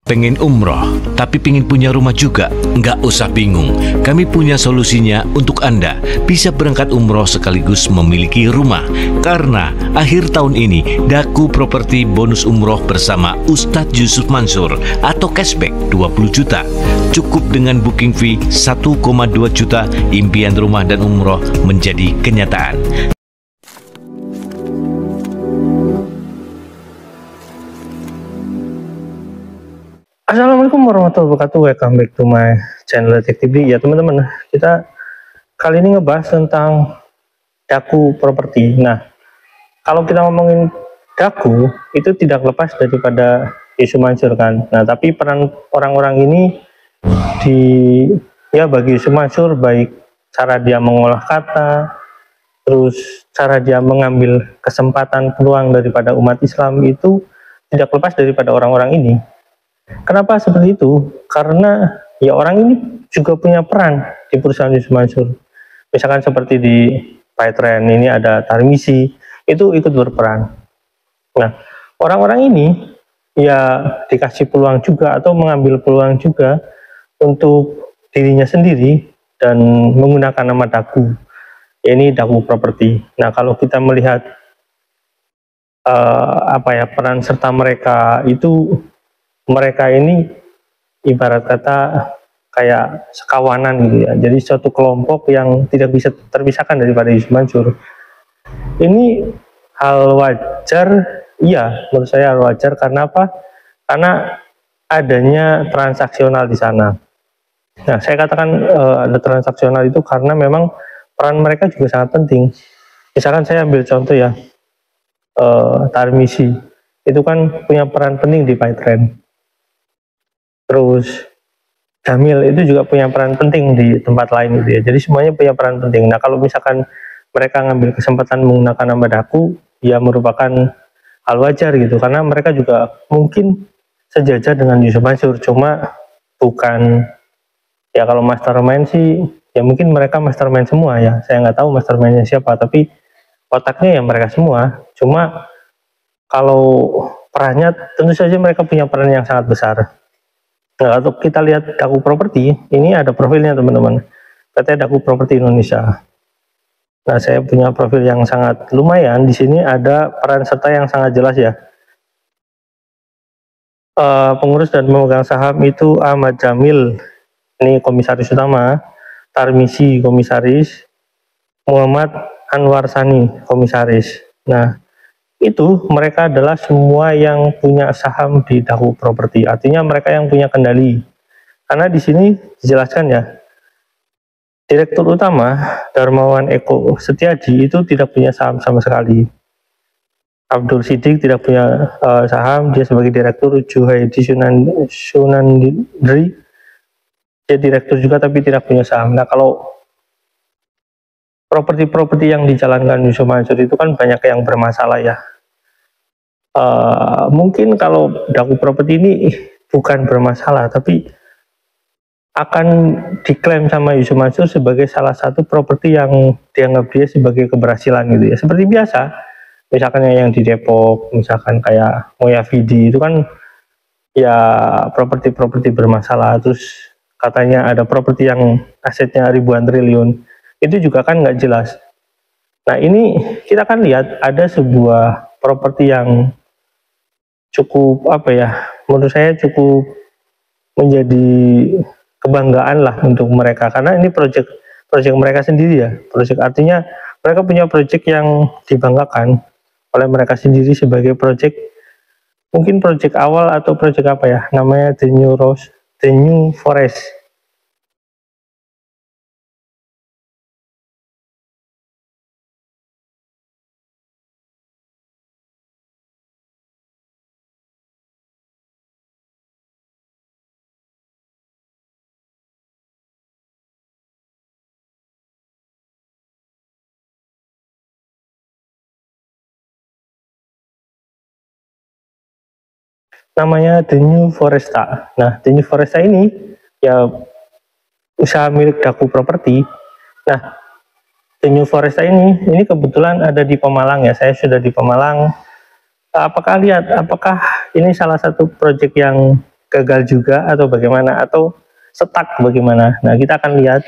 Pengen umroh, tapi pengen punya rumah juga? Nggak usah bingung, kami punya solusinya untuk Anda. Bisa berangkat umroh sekaligus memiliki rumah. Karena akhir tahun ini, Daku Properti bonus umroh bersama Ustadz Yusuf Mansur atau cashback 20 juta. Cukup dengan booking fee 1,2 juta, impian rumah dan umroh menjadi kenyataan. Assalamualaikum warahmatullahi wabarakatuh. Welcome back to my channel Detektif D. Ya teman-teman, kita kali ini ngebahas tentang Daku Properti. Nah, kalau kita ngomongin Daku, itu tidak lepas daripada Yusuf Mansur kan. Nah, tapi peran orang-orang ini bagi Yusuf Mansur, baik cara dia mengolah kata, terus cara dia mengambil kesempatan peluang daripada umat Islam itu tidak lepas daripada orang-orang ini. Kenapa seperti itu? Karena ya orang ini juga punya peran di perusahaan Yusuf Mansur. Misalkan seperti di Pytrend ini ada Tarmisi, itu ikut berperan. Nah, orang-orang ini ya dikasih peluang juga atau mengambil peluang juga untuk dirinya sendiri dan menggunakan nama Daku. Ini Daku Properti. Nah, kalau kita melihat peran serta mereka itu, mereka ini ibarat kata kayak sekawanan gitu ya. Jadi suatu kelompok yang tidak bisa terpisahkan daripada Yusuf Mansur. Ini hal wajar, iya menurut saya hal wajar. Karena apa? Karena adanya transaksional di sana. Nah, saya katakan ada transaksional itu karena memang peran mereka juga sangat penting. Misalkan saya ambil contoh ya, Tarmisi itu kan punya peran penting di Pytrend. Terus Jamil itu juga punya peran penting di tempat lain gitu ya. Jadi semuanya punya peran penting. Nah, kalau misalkan mereka ngambil kesempatan menggunakan nama Daku, ya merupakan hal wajar gitu. Karena mereka juga mungkin sejajar dengan Yusuf Mansur, cuma bukan, ya kalau mastermind sih, ya mungkin mereka mastermind semua ya. Saya nggak tahu mastermindnya siapa, tapi otaknya ya mereka semua. Cuma kalau perannya, tentu saja mereka punya peran yang sangat besar. Nah, untuk kita lihat Daku Properti, ini ada profilnya teman-teman. Katanya Daku Properti Indonesia. Nah, saya punya profil yang sangat lumayan. Di sini ada peran serta yang sangat jelas ya. Pengurus dan pemegang saham itu Ahmad Jamil, ini komisaris utama. Tarmisi komisaris. Muhammad Anwar Sani komisaris. Nah, itu mereka adalah semua yang punya saham di Daku Properti. Artinya mereka yang punya kendali. Karena di sini dijelaskan ya, Direktur Utama Darmawan Eko Setiadi itu tidak punya saham sama sekali. Abdul Sidik tidak punya saham, dia sebagai Direktur. Juhaidi Sunandri, dia Direktur juga tapi tidak punya saham. Nah, kalau properti-properti yang dijalankan Yusuf Mansur itu kan banyak yang bermasalah ya. Mungkin kalau Daku Properti ini bukan bermasalah, tapi akan diklaim sama Yusuf Mansur sebagai salah satu properti yang dianggap dia sebagai keberhasilan gitu ya. Seperti biasa, misalkan yang di Depok, misalkan kayak Moya Vidi itu kan ya properti-properti bermasalah. Terus katanya ada properti yang asetnya ribuan triliun, itu juga kan nggak jelas. Nah, ini kita kan lihat ada sebuah properti yang cukup menurut saya cukup menjadi kebanggaan lah untuk mereka, karena ini proyek mereka sendiri ya. Proyek artinya mereka punya proyek yang dibanggakan oleh mereka sendiri sebagai proyek, mungkin proyek awal atau proyek namanya The New Forest. Namanya The New Foresta. Nah, The New Foresta ini ya usaha milik Daku Properti. Nah, The New Foresta ini kebetulan ada di Pemalang ya. Saya sudah di Pemalang. Apakah ini salah satu proyek yang gagal juga atau bagaimana, atau stuck bagaimana. Nah, kita akan lihat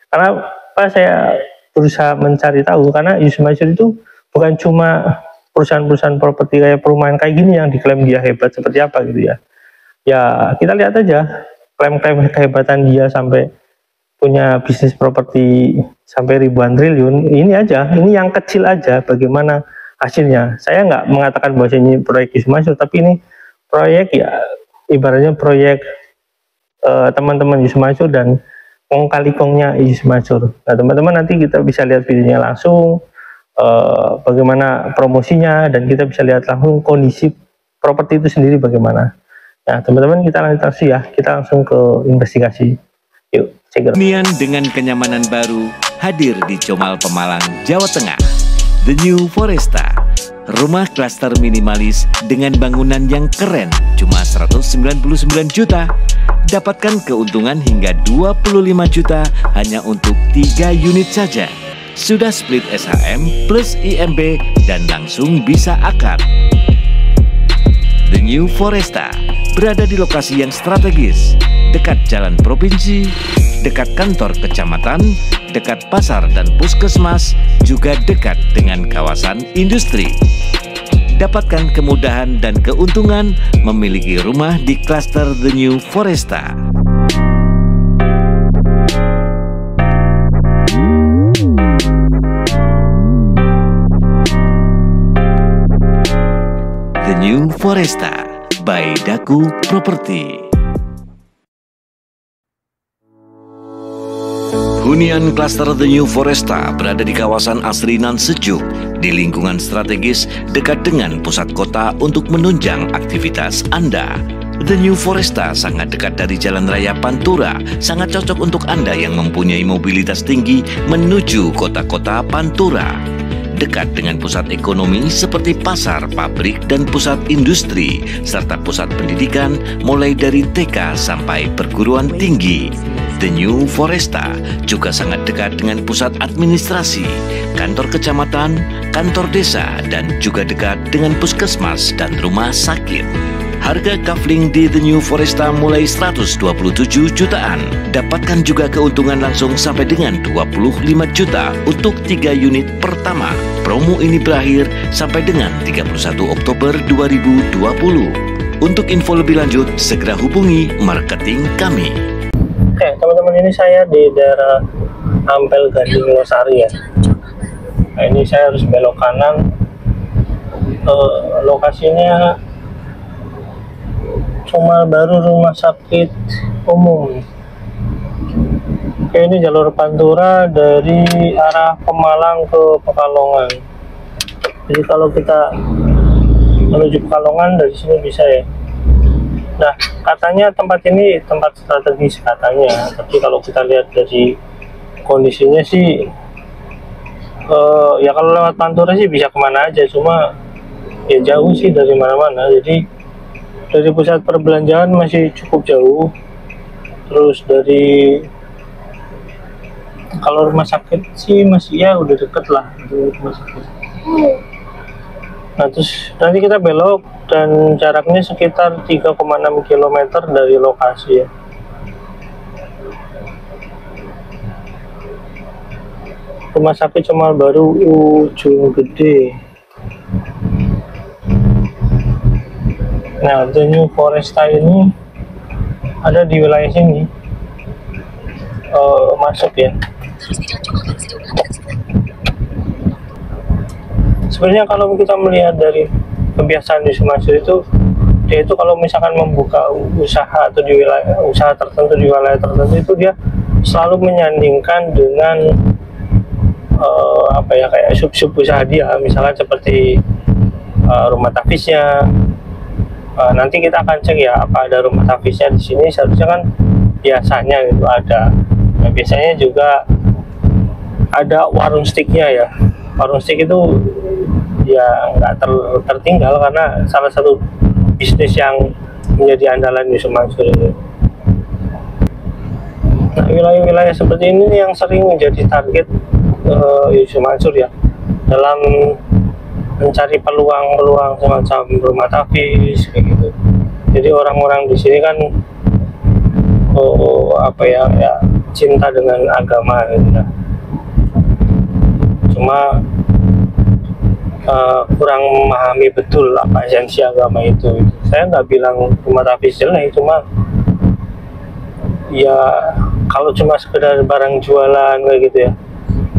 karena apa saya berusaha mencari tahu, karena Yusuf Mansur itu bukan cuma perusahaan-perusahaan properti kayak perumahan kayak gini yang diklaim dia hebat seperti apa gitu ya. Ya, kita lihat aja klaim-klaim kehebatan dia sampai punya bisnis properti sampai ribuan triliun. Ini aja, ini yang kecil aja bagaimana hasilnya. Saya nggak mengatakan bahwa ini proyek Yusuf Mansur, tapi ini proyek ya ibaratnya proyek teman-teman Yusuf Mansur dan kong kali kongnya Yusuf Mansur. Nah, teman-teman nanti kita bisa lihat videonya langsung, bagaimana promosinya, dan kita bisa lihat langsung kondisi properti itu sendiri bagaimana. Nah, teman-teman kita langsung ya, kita langsung ke investigasi. Yuk, cek. Hunian dengan kenyamanan baru hadir di Comal Pemalang, Jawa Tengah. The New Foresta, rumah klaster minimalis dengan bangunan yang keren, cuma 199 juta. Dapatkan keuntungan hingga 25 juta hanya untuk 3 unit saja. Sudah split SHM plus IMB dan langsung bisa akad. The New Foresta berada di lokasi yang strategis, dekat jalan provinsi, dekat kantor kecamatan, dekat pasar dan puskesmas, juga dekat dengan kawasan industri. Dapatkan kemudahan dan keuntungan memiliki rumah di klaster The New Foresta. The New Foresta by Daku Property. Hunian klaster The New Foresta berada di kawasan asri nan sejuk, di lingkungan strategis dekat dengan pusat kota untuk menunjang aktivitas Anda. The New Foresta sangat dekat dari Jalan Raya Pantura, sangat cocok untuk Anda yang mempunyai mobilitas tinggi menuju kota-kota Pantura. Dekat dengan pusat ekonomi seperti pasar, pabrik, dan pusat industri, serta pusat pendidikan mulai dari TK sampai perguruan tinggi. The New Foresta juga sangat dekat dengan pusat administrasi, kantor kecamatan, kantor desa, dan juga dekat dengan puskesmas dan rumah sakit. Harga kafling di The New Foresta mulai 127 jutaan. Dapatkan juga keuntungan langsung sampai dengan 25 juta untuk 3 unit pertama. Promo ini berakhir sampai dengan 31 Oktober 2020. Untuk info lebih lanjut, segera hubungi marketing kami. Oke, teman-teman, ini saya di daerah Ampel Gading Losari ya. Nah, ini saya harus belok kanan. Lokasinya Comal Baru Rumah Sakit Umum. Oke, ini jalur Pantura dari arah Pemalang ke Pekalongan. Jadi kalau kita menuju Pekalongan dari sini bisa ya. Nah, katanya tempat ini tempat strategis katanya, tapi kalau kita lihat dari kondisinya sih, ya kalau lewat Pantura sih bisa kemana aja, cuma ya jauh sih dari mana-mana. Jadi dari pusat perbelanjaan masih cukup jauh, terus dari kalau rumah sakit sih masih ya udah deket lah dari rumah sakit. Nah, terus nanti kita belok dan jaraknya sekitar 3,6 km dari lokasi ya. Rumah sakit Comal Baru Ujung Gede. Nah, The New Foresta ini ada di wilayah sini, masuk ya. Sebenarnya kalau kita melihat dari kebiasaan di Mansur itu, dia itu kalau misalkan membuka usaha atau di wilayah usaha tertentu di wilayah tertentu itu dia selalu menyandingkan dengan apa ya, kayak sub-sub usaha dia, misalkan seperti rumah tafisnya. Nanti kita akan cek ya apa ada rumah tafisnya di sini. Seharusnya kan biasanya gitu ada. Nah, biasanya juga ada warung steaknya ya. Warung steak itu ya nggak tertinggal karena salah satu bisnis yang menjadi andalan Yusuf Mansur ini. Nah, wilayah-wilayah seperti ini yang sering menjadi target Yusuf Mansur ya dalam mencari peluang-peluang semacam rumah tafis kayak gitu. Jadi orang-orang di sini kan apa ya, cinta dengan agama gitu ya. Cuma kurang memahami betul apa esensi agama itu. Saya nggak bilang rumah tapis jelek, cuma ya kalau cuma sekedar barang jualan kayak gitu ya,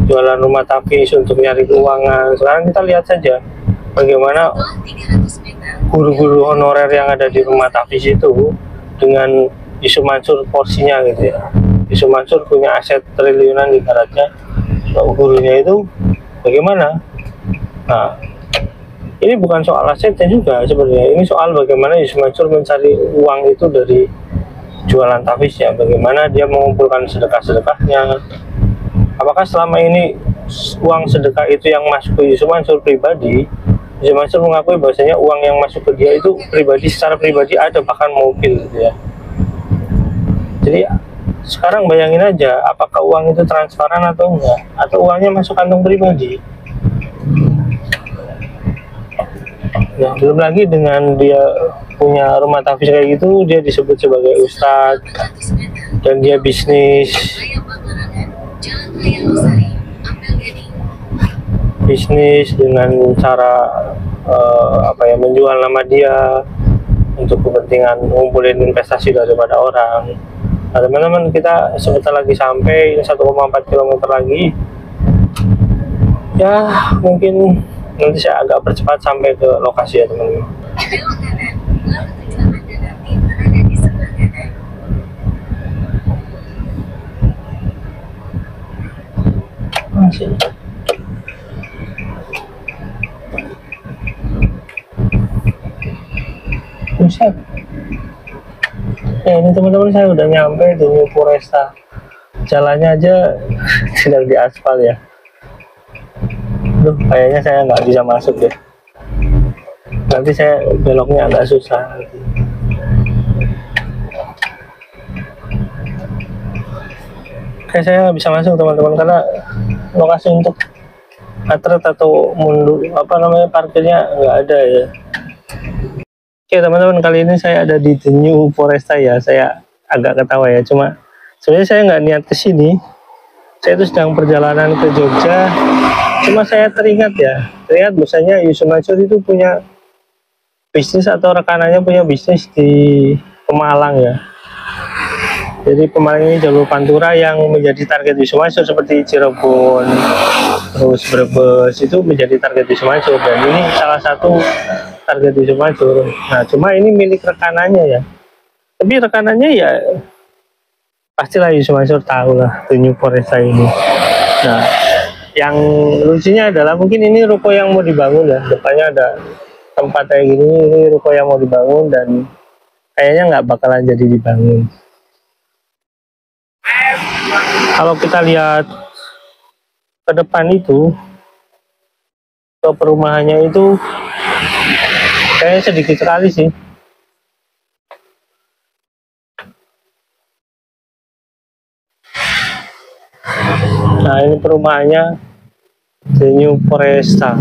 jualan rumah tapis untuk nyari keuangan. Sekarang kita lihat saja bagaimana guru-guru honorer yang ada di rumah tapis itu dengan Yusuf Mansur porsinya gitu ya. Yusuf Mansur punya aset triliunan ibaratnya, gurunya itu bagaimana? Nah, ini bukan soal asetnya juga sebenarnya, ini soal bagaimana Yusuf Mansur mencari uang itu dari jualan tapisnya, bagaimana dia mengumpulkan sedekah-sedekahnya. Apakah selama ini uang sedekah itu yang masuk ke Yusuf Mansur pribadi? Yusuf Mansur mengakui bahwasanya uang yang masuk ke dia itu pribadi, secara pribadi ada bahkan mobil gitu ya. Jadi sekarang bayangin aja, apakah uang itu transparan atau enggak, atau uangnya masuk kantong pribadi. Nah, belum lagi dengan dia punya rumah tapis kayak gitu, dia disebut sebagai ustadz dan dia bisnis dengan cara apa ya, menjual nama dia untuk kepentingan ngumpulin investasi daripada orang. Nah teman-teman, kita sebentar lagi sampai, 1,4 km lagi ya, mungkin nanti saya agak percepat sampai ke lokasi ya teman-teman. Masih Buset. Ini teman-teman, saya udah nyampe di New Foresta. Jalannya aja tidak di aspal ya. Duh, kayaknya saya nggak bisa masuk ya. Nanti saya beloknya agak susah. Kayak saya nggak bisa masuk teman-teman, karena lokasi untuk atret atau mundur apa namanya parkirnya nggak ada ya. Oke teman-teman, kali ini saya ada di The New Foresta ya. Saya agak ketawa ya, cuma sebenarnya saya nggak niat kesini. Saya itu sedang perjalanan ke Jogja, cuma saya teringat bahwasanya Yusuf Mansur itu punya bisnis atau rekanannya punya bisnis di Pemalang ya. Jadi Pemalang ini jalur Pantura yang menjadi target Yusuf Mansur, seperti Cirebon, terus Brebes itu menjadi target Yusuf Mansur, dan ini salah satu target Yusuf Mansur. Nah cuma ini milik rekanannya ya, tapi rekanannya ya pastilah Yusuf Mansur tahu lah The New Foresta ini. Nah yang lucunya adalah mungkin ini ruko yang mau dibangun ya, depannya ada tempat kayak gini, ini ruko yang mau dibangun dan kayaknya nggak bakalan jadi dibangun. Kalau kita lihat ke depan itu, ke perumahannya itu kayaknya sedikit sekali sih. Nah ini perumahannya The New Foresta,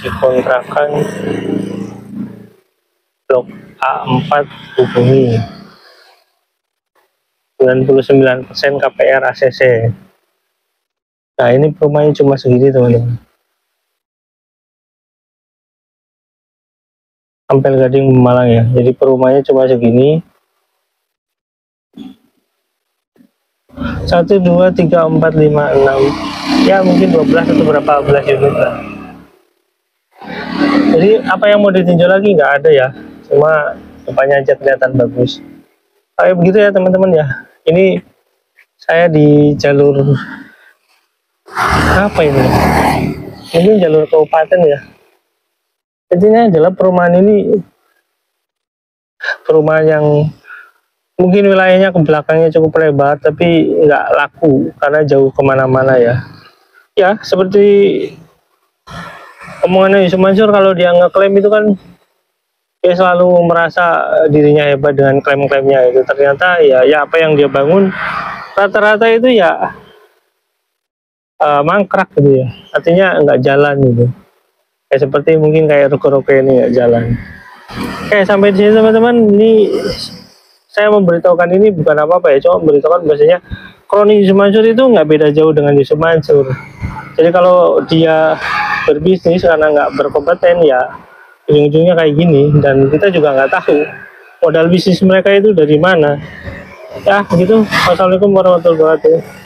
dikontrakan Blok A4 hubungi 99% KPR ACC. Nah ini perumahannya cuma segini teman-teman, Ampel Gading Malang ya. Jadi perumahannya cuma segini, 1, 2, 3, 4, 5, 6 ya, mungkin 12 atau berapa belas unit lah. Jadi apa yang mau ditinjau lagi nggak ada ya, cuma depannya aja kelihatan bagus. Kayak begitu ya teman-teman ya. Ini saya di jalur apa ini? Mungkin jalur kabupaten ya. Intinya adalah perumahan ini perumahan yang mungkin wilayahnya ke belakangnya cukup lebar, tapi nggak laku karena jauh kemana-mana ya. Ya seperti omongannya Yusuf Mansur, kalau dia ngeklaim itu kan dia selalu merasa dirinya hebat dengan klaim-klaimnya itu. Ternyata ya apa yang dia bangun rata-rata itu ya mangkrak gitu ya, artinya nggak jalan gitu. Kayak seperti mungkin kayak ruko-ruko ini nggak jalan. Oke, sampai di sini teman-teman. Ini saya memberitahukan ini bukan apa-apa ya, cuma memberitahukan bahasanya Kroni Yusuf Mansur itu nggak beda jauh dengan Yusuf Mansur. Jadi kalau dia berbisnis karena nggak berkompeten, ya ujung-ujungnya kayak gini. Dan kita juga nggak tahu modal bisnis mereka itu dari mana. Ya gitu. Wassalamualaikum warahmatullahi wabarakatuh.